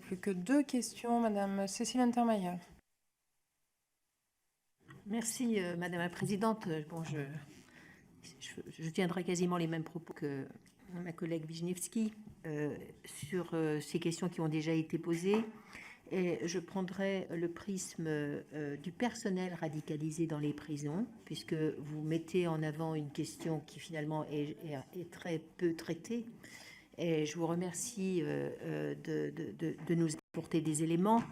plus que 2 questions. Madame Cécile Untermaier. Merci, Madame la Présidente. Bon, je tiendrai quasiment les mêmes propos que ma collègue Wisniewski sur ces questions qui ont déjà été posées. Et je prendrai le prisme du personnel radicalisé dans les prisons, puisque vous mettez en avant une question qui finalement est très peu traitée. Et je vous remercie de nous apporter des éléments.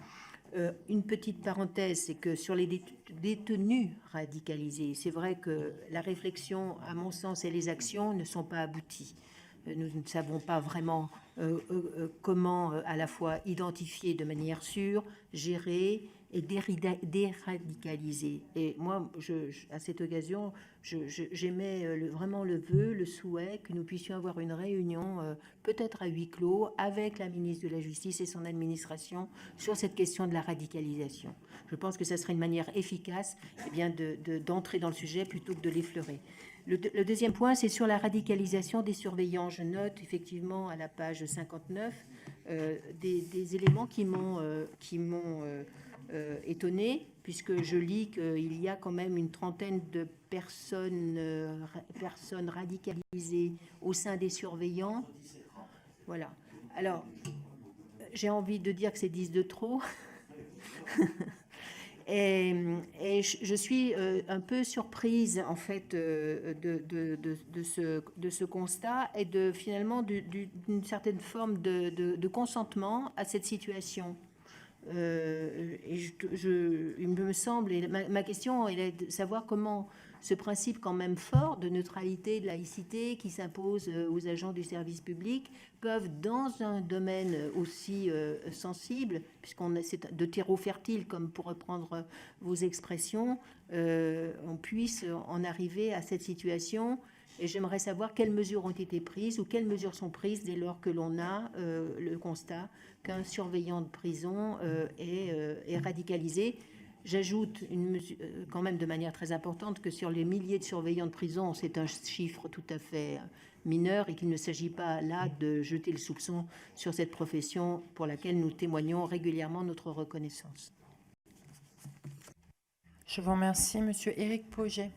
Une petite parenthèse, c'est que sur les détenus radicalisés, c'est vrai que la réflexion, à mon sens, et les actions ne sont pas abouties. Nous ne savons pas vraiment comment à la fois identifier de manière sûre, gérer et déradicaliser. Et moi, à cette occasion, j'émets vraiment le vœu, le souhait que nous puissions avoir une réunion, peut-être à huis clos, avec la ministre de la Justice et son administration sur cette question de la radicalisation. Je pense que ça serait une manière efficace d'entrer dans le sujet plutôt que de l'effleurer. Le deuxième point, c'est sur la radicalisation des surveillants. Je note effectivement à la page 59 des éléments qui m'ont étonné, puisque je lis qu'il y a quand même une trentaine de personnes radicalisées au sein des surveillants. Voilà. Alors, j'ai envie de dire que c'est 10 de trop. Et je suis un peu surprise en fait de ce constat et finalement d'une certaine forme de consentement à cette situation. Il me semble, et ma question est de savoir comment ce principe quand même fort de neutralité, de laïcité qui s'impose aux agents du service public peuvent, dans un domaine aussi sensible, c'est de terreau fertile, comme pour reprendre vos expressions, on puisse en arriver à cette situation. Et j'aimerais savoir quelles mesures ont été prises ou quelles mesures sont prises dès lors que l'on a le constat qu'un surveillant de prison est radicalisé. J'ajoute quand même de manière très importante que sur les milliers de surveillants de prison, c'est un chiffre tout à fait mineur et qu'il ne s'agit pas là de jeter le soupçon sur cette profession pour laquelle nous témoignons régulièrement notre reconnaissance. Je vous remercie, Monsieur Éric Pauget.